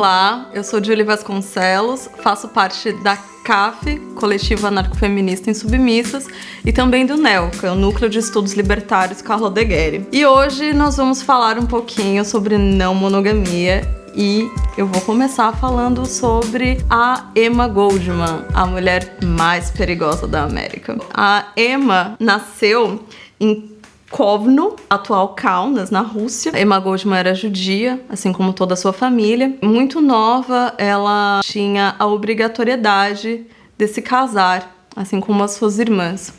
Olá, eu sou Julie Vasconcelos, faço parte da CAF, Coletivo Anarcofeminista Insubmissas, e também do NEL, que é o Núcleo de Estudos Libertários Carlo Odegheri. E hoje nós vamos falar um pouquinho sobre não monogamia e eu vou começar falando sobre a Emma Goldman, a mulher mais perigosa da América. A Emma nasceu em Kovno, atual Kaunas, na Rússia. Emma Goldman era judia, assim como toda a sua família. Muito nova, ela tinha a obrigatoriedade de se casar, assim como as suas irmãs.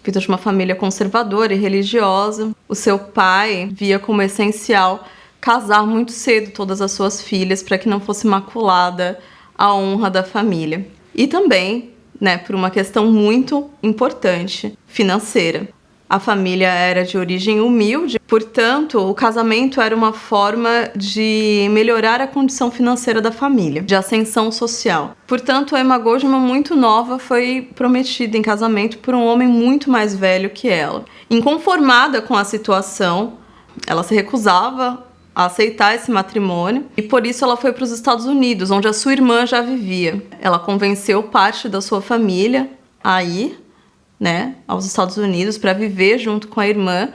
Filha de uma família conservadora e religiosa, o seu pai via como essencial casar muito cedo todas as suas filhas para que não fosse maculada a honra da família. E também, por uma questão muito importante, financeira. A família era de origem humilde, portanto, o casamento era uma forma de melhorar a condição financeira da família, de ascensão social. Portanto, a Emma Goldman, muito nova, foi prometida em casamento por um homem muito mais velho que ela. Inconformada com a situação, ela se recusava a aceitar esse matrimônio e por isso ela foi para os Estados Unidos, onde a sua irmã já vivia. Ela convenceu parte da sua família a ir aos Estados Unidos para viver junto com a irmã,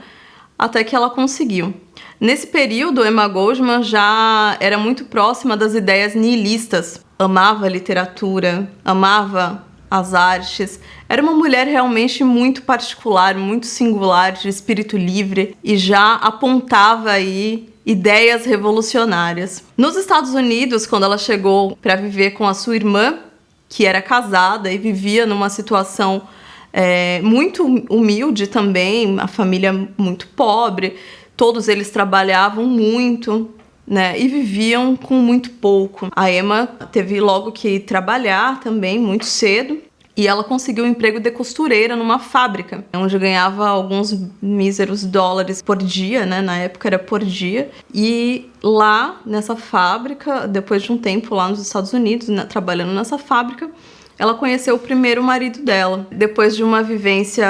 até que ela conseguiu. Nesse período, Emma Goldman já era muito próxima das ideias nihilistas. Amava a literatura, amava as artes. Era uma mulher realmente muito particular, muito singular, de espírito livre e já apontava aí ideias revolucionárias. Nos Estados Unidos, quando ela chegou para viver com a sua irmã, que era casada e vivia numa situação muito humilde também, a família muito pobre, todos eles trabalhavam muito, e viviam com muito pouco. A Emma teve logo que trabalhar também muito cedo e ela conseguiu um emprego de costureira numa fábrica, onde ganhava alguns míseros dólares por dia, na época era por dia. E lá nessa fábrica, depois de um tempo lá nos Estados Unidos, trabalhando nessa fábrica, ela conheceu o primeiro marido dela. Depois de uma vivência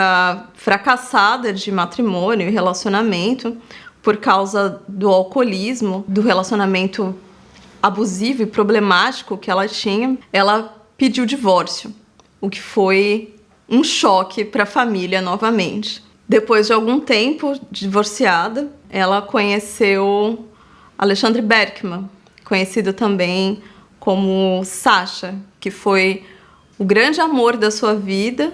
fracassada de matrimônio e relacionamento, por causa do alcoolismo, do relacionamento abusivo e problemático que ela tinha, ela pediu divórcio, o que foi um choque para a família novamente. Depois de algum tempo divorciada, ela conheceu Alexandre Berkman, conhecido também como Sasha, que foi o grande amor da sua vida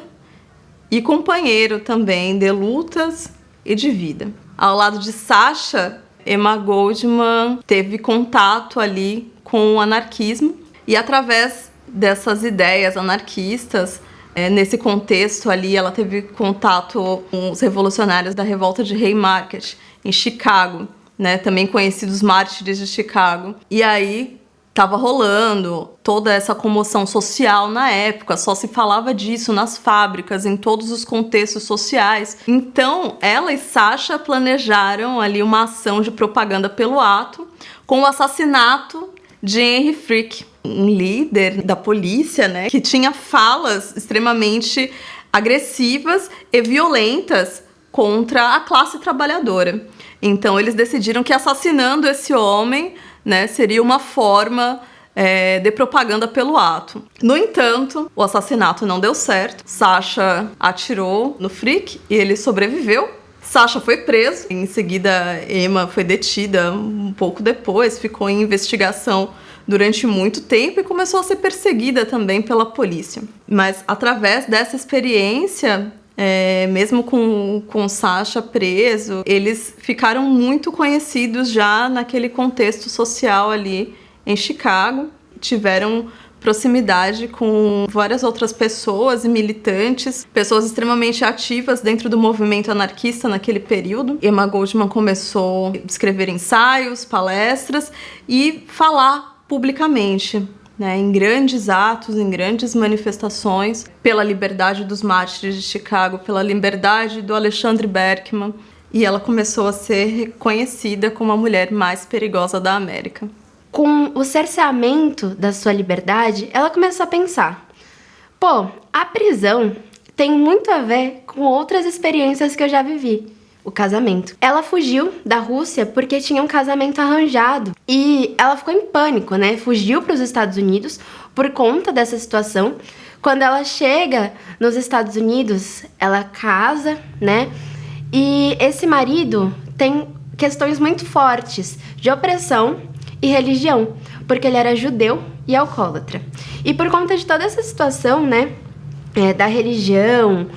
e companheiro também de lutas e de vida. Ao lado de Sasha, Emma Goldman teve contato ali com o anarquismo e através dessas ideias anarquistas, nesse contexto ali, ela teve contato com os revolucionários da revolta de Haymarket, em Chicago, também conhecidos mártires de Chicago. E aí estava rolando toda essa comoção social na época, só se falava disso nas fábricas, em todos os contextos sociais. Então, ela e Sasha planejaram ali uma ação de propaganda pelo ato, com o assassinato de Henry Frick, um líder da polícia, que tinha falas extremamente agressivas e violentas contra a classe trabalhadora. Então, eles decidiram que assassinando esse homem seria uma forma de propaganda pelo ato. No entanto, o assassinato não deu certo. Sasha atirou no Frick e ele sobreviveu. Sasha foi preso. Em seguida, Emma foi detida um pouco depois, ficou em investigação durante muito tempo e começou a ser perseguida também pela polícia. Mas através dessa experiência, mesmo com Sasha preso, eles ficaram muito conhecidos já naquele contexto social ali em Chicago, tiveram proximidade com várias outras pessoas e militantes, pessoas extremamente ativas dentro do movimento anarquista naquele período. Emma Goldman começou a escrever ensaios, palestras e falar publicamente, em grandes atos, em grandes manifestações, pela liberdade dos mártires de Chicago, pela liberdade do Alexandre Berkman, e ela começou a ser reconhecida como a mulher mais perigosa da América. Com o cerceamento da sua liberdade, ela começou a pensar: a prisão tem muito a ver com outras experiências que eu já vivi. o casamento. Ela fugiu da Rússia porque tinha um casamento arranjado e ela ficou em pânico, né? Fugiu para os Estados Unidos por conta dessa situação. Quando ela chega nos Estados Unidos, ela casa, né? E esse marido tem questões muito fortes de opressão e religião, porque ele era judeu e alcoólatra. E por conta de toda essa situação, né, da religião,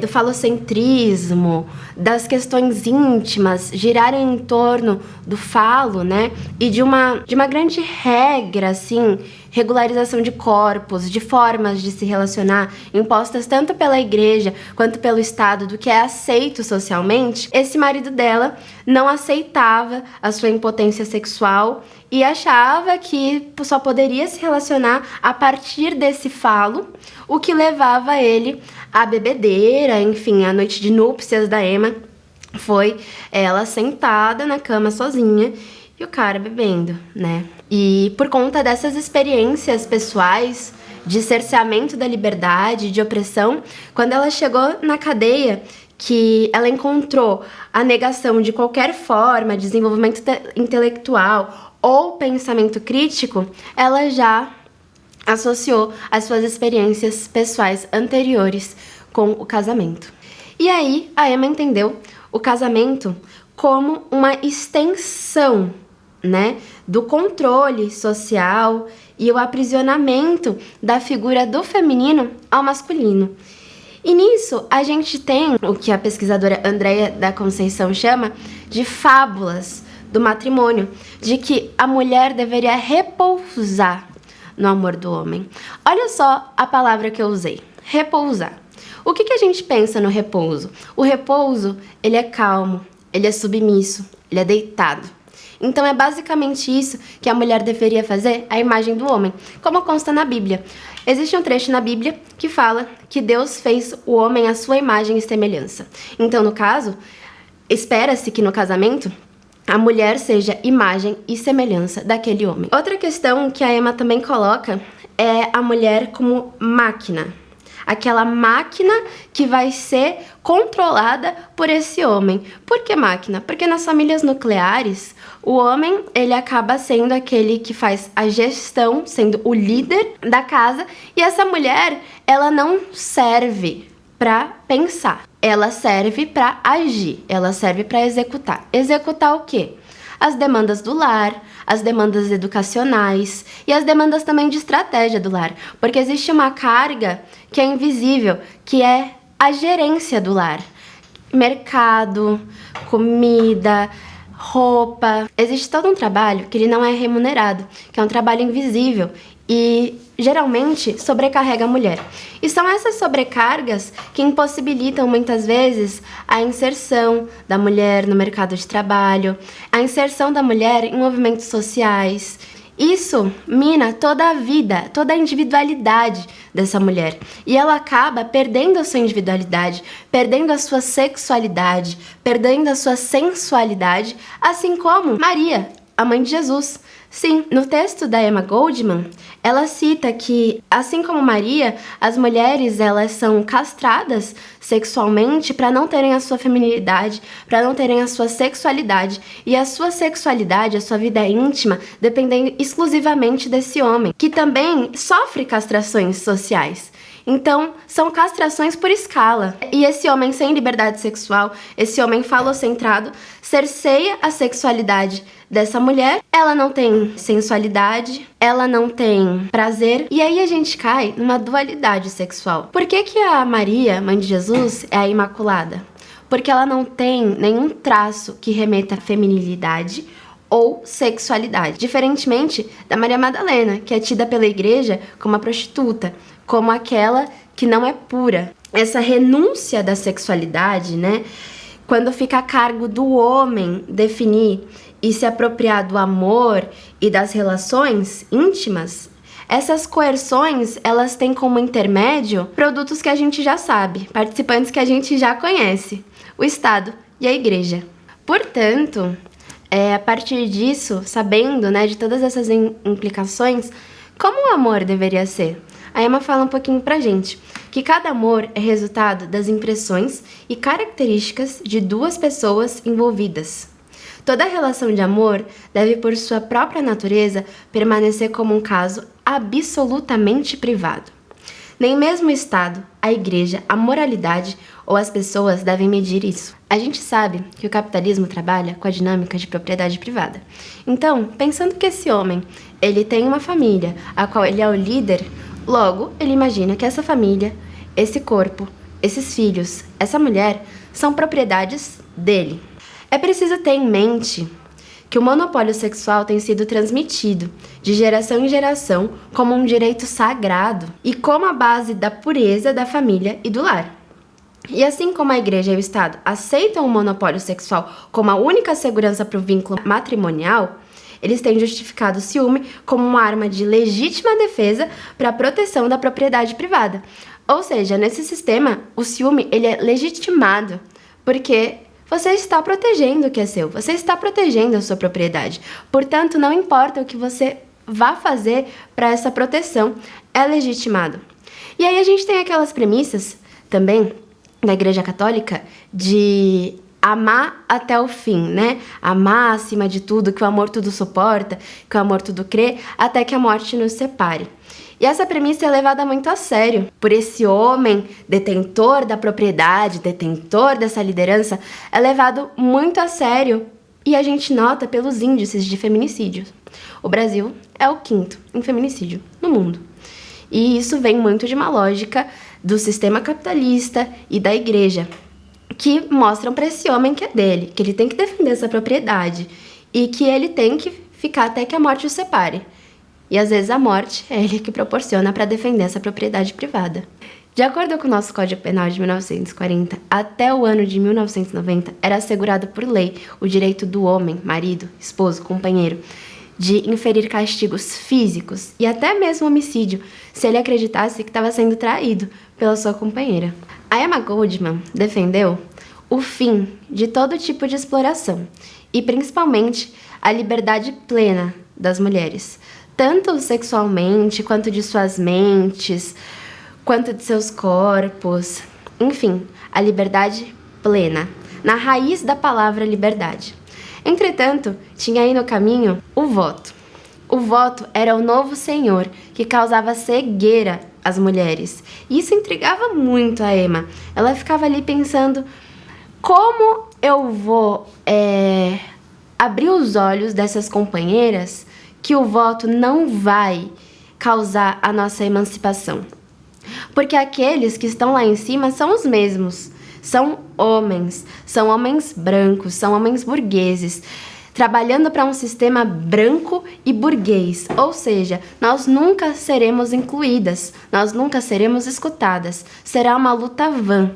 do falocentrismo, das questões íntimas girarem em torno do falo, né, e de uma grande regra, assim, regularização de corpos, de formas de se relacionar, impostas tanto pela igreja quanto pelo Estado, do que é aceito socialmente, esse marido dela não aceitava a sua impotência sexual e achava que só poderia se relacionar a partir desse falo, o que levava ele à bebedeira, enfim, a noite de núpcias da Emma foi ela sentada na cama sozinha e o cara bebendo, né? E por conta dessas experiências pessoais de cerceamento da liberdade, de opressão, quando ela chegou na cadeia, que ela encontrou a negação de qualquer forma de desenvolvimento intelectual ou pensamento crítico, ela já associou as suas experiências pessoais anteriores com o casamento. E aí, a Emma entendeu o casamento como uma extensão, né, do controle social e o aprisionamento da figura do feminino ao masculino. E nisso, a gente tem o que a pesquisadora Andréia da Conceição chama de fábulas do matrimônio, de que a mulher deveria repousar no amor do homem. Olha só a palavra que eu usei, repousar. O que a gente pensa no repouso? O repouso, ele é calmo, ele é submisso, ele é deitado. Então é basicamente isso que a mulher deveria fazer à imagem do homem, como consta na Bíblia. Existe um trecho na Bíblia que fala que Deus fez o homem à sua imagem e semelhança. Então, no caso, espera-se que no casamento a mulher seja imagem e semelhança daquele homem. Outra questão que a Emma também coloca é a mulher como máquina. Aquela máquina que vai ser controlada por esse homem. Por que máquina? Porque nas famílias nucleares, o homem, ele acaba sendo aquele que faz a gestão, sendo o líder da casa, e essa mulher, ela não serve para pensar, ela serve para agir, ela serve para executar. Executar o quê? As demandas do lar, as demandas educacionais e as demandas também de estratégia do lar, porque existe uma carga que é invisível, que é a gerência do lar. Mercado, comida, roupa. Existe todo um trabalho que ele não é remunerado, que é um trabalho invisível e geralmente sobrecarrega a mulher. E são essas sobrecargas que impossibilitam muitas vezes a inserção da mulher no mercado de trabalho, a inserção da mulher em movimentos sociais. Isso mina toda a vida, toda a individualidade dessa mulher. E ela acaba perdendo a sua individualidade, perdendo a sua sexualidade, perdendo a sua sensualidade, assim como Maria, a mãe de Jesus. Sim, no texto da Emma Goldman, ela cita que, assim como Maria, as mulheres elas são castradas sexualmente para não terem a sua feminilidade, para não terem a sua sexualidade, e a sua sexualidade, a sua vida íntima, dependem exclusivamente desse homem, que também sofre castrações sociais. Então, são castrações por escala. E esse homem sem liberdade sexual, esse homem falocentrado, cerceia a sexualidade dessa mulher. Ela não tem sensualidade, ela não tem prazer. E aí a gente cai numa dualidade sexual. Por que a Maria, mãe de Jesus, é a Imaculada? Porque ela não tem nenhum traço que remeta à feminilidade ou sexualidade. Diferentemente da Maria Madalena, que é tida pela igreja como uma prostituta, como aquela que não é pura. Essa renúncia da sexualidade, né? Quando fica a cargo do homem definir e se apropriar do amor e das relações íntimas, essas coerções, elas têm como intermédio produtos que a gente já sabe, participantes que a gente já conhece, o Estado e a Igreja. Portanto, a partir disso, sabendo, né, de todas essas implicações, como o amor deveria ser? a Emma fala um pouquinho pra gente que cada amor é resultado das impressões e características de duas pessoas envolvidas. Toda relação de amor deve, por sua própria natureza, permanecer como um caso absolutamente privado. Nem mesmo o Estado, a Igreja, a moralidade ou as pessoas devem medir isso. A gente sabe que o capitalismo trabalha com a dinâmica de propriedade privada. Então, pensando que esse homem, ele tem uma família, a qual ele é o líder, logo, ele imagina que essa família, esse corpo, esses filhos, essa mulher, são propriedades dele. É preciso ter em mente que o monopólio sexual tem sido transmitido de geração em geração como um direito sagrado e como a base da pureza da família e do lar. E assim como a Igreja e o Estado aceitam o monopólio sexual como a única segurança para o vínculo matrimonial, eles têm justificado o ciúme como uma arma de legítima defesa para a proteção da propriedade privada. Ou seja, nesse sistema, o ciúme ele é legitimado, porque você está protegendo o que é seu, você está protegendo a sua propriedade. Portanto, não importa o que você vá fazer para essa proteção, é legitimado. E aí a gente tem aquelas premissas também da Igreja Católica de amar até o fim, né? Amar acima de tudo, que o amor tudo suporta, que o amor tudo crê, até que a morte nos separe. E essa premissa é levada muito a sério por esse homem detentor da propriedade, detentor dessa liderança, é levado muito a sério e a gente nota pelos índices de feminicídio. O Brasil é o 5º em feminicídio no mundo. E isso vem muito de uma lógica do sistema capitalista e da igreja, que mostram para esse homem que é dele, que ele tem que defender essa propriedade e que ele tem que ficar até que a morte o separe. E às vezes a morte é ele que proporciona para defender essa propriedade privada. De acordo com o nosso Código Penal de 1940, até o ano de 1990 era assegurado por lei o direito do homem, marido, esposo, companheiro, de inferir castigos físicos e até mesmo homicídio se ele acreditasse que estava sendo traído pela sua companheira. A Emma Goldman defendeu o fim de todo tipo de exploração e principalmente a liberdade plena das mulheres, tanto sexualmente, quanto de suas mentes, quanto de seus corpos, enfim, a liberdade plena, na raiz da palavra liberdade. Entretanto, tinha aí no caminho o voto. O voto era o novo senhor que causava cegueira às mulheres. E isso intrigava muito a Emma. Ela ficava ali pensando, como eu vou abrir os olhos dessas companheiras que o voto não vai causar a nossa emancipação. Porque aqueles que estão lá em cima são os mesmos. São homens brancos, são homens burgueses, trabalhando para um sistema branco e burguês. Ou seja, nós nunca seremos incluídas, nós nunca seremos escutadas. Será uma luta vã.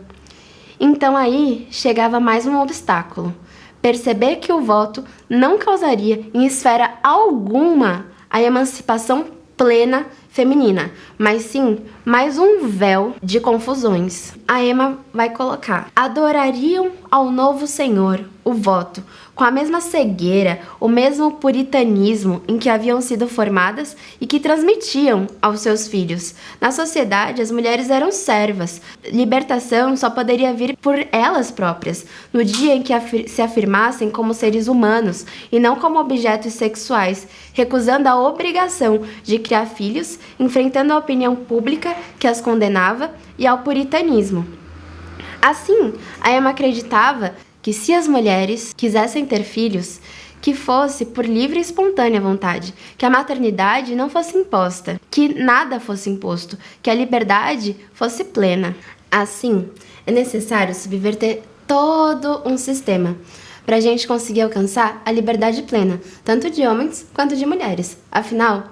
Então aí chegava mais um obstáculo. Perceber que o voto não causaria em esfera alguma a emancipação plena feminina, mas sim mais um véu de confusões. A Emma vai colocar: adorariam ao novo Senhor, o voto, com a mesma cegueira, o mesmo puritanismo em que haviam sido formadas e que transmitiam aos seus filhos. Na sociedade, as mulheres eram servas. Libertação só poderia vir por elas próprias, no dia em que se afirmassem como seres humanos e não como objetos sexuais, recusando a obrigação de criar filhos, enfrentando a opinião pública que as condenava e ao puritanismo. Assim, a Emma acreditava que se as mulheres quisessem ter filhos, que fosse por livre e espontânea vontade, que a maternidade não fosse imposta, que nada fosse imposto, que a liberdade fosse plena. Assim, é necessário subverter todo um sistema para a gente conseguir alcançar a liberdade plena, tanto de homens quanto de mulheres. Afinal,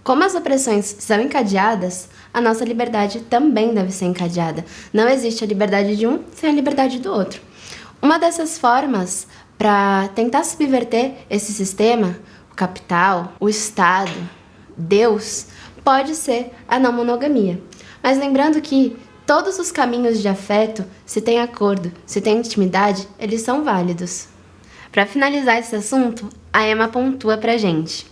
como as opressões são encadeadas, a nossa liberdade também deve ser encadeada. Não existe a liberdade de um sem a liberdade do outro. Uma dessas formas para tentar subverter esse sistema, o capital, o Estado, Deus, pode ser a não monogamia. Mas lembrando que todos os caminhos de afeto, se tem acordo, se tem intimidade, eles são válidos. Para finalizar esse assunto, a Emma pontua pra gente: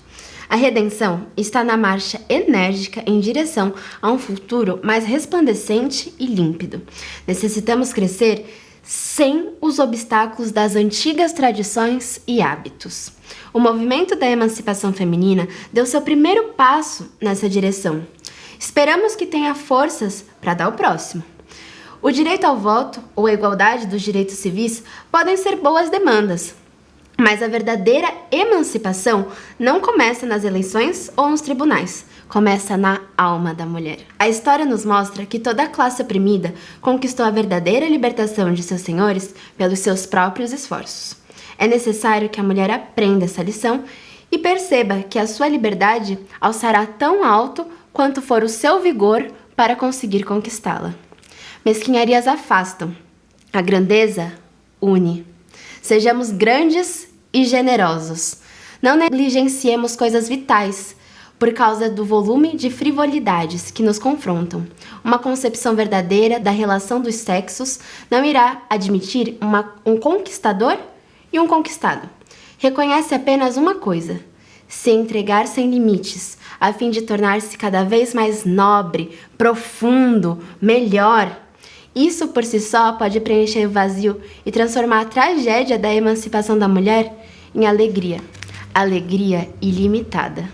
A redenção está na marcha enérgica em direção a um futuro mais resplandecente e límpido. Necessitamos crescer sem os obstáculos das antigas tradições e hábitos. O movimento da emancipação feminina deu seu primeiro passo nessa direção. Esperamos que tenha forças para dar o próximo. O direito ao voto ou a igualdade dos direitos civis podem ser boas demandas, mas a verdadeira emancipação não começa nas eleições ou nos tribunais, começa na alma da mulher. A história nos mostra que toda a classe oprimida conquistou a verdadeira libertação de seus senhores pelos seus próprios esforços. É necessário que a mulher aprenda essa lição e perceba que a sua liberdade alçará tão alto quanto for o seu vigor para conseguir conquistá-la. Mesquinharias afastam, a grandeza une. Sejamos grandes e generosos. Não negligenciemos coisas vitais por causa do volume de frivolidades que nos confrontam. Uma concepção verdadeira da relação dos sexos não irá admitir um conquistador e um conquistado. Reconhece apenas uma coisa: se entregar sem limites, a fim de tornar-se cada vez mais nobre, profundo, melhor. Isso por si só pode preencher o vazio e transformar a tragédia da emancipação da mulher em alegria. Alegria ilimitada.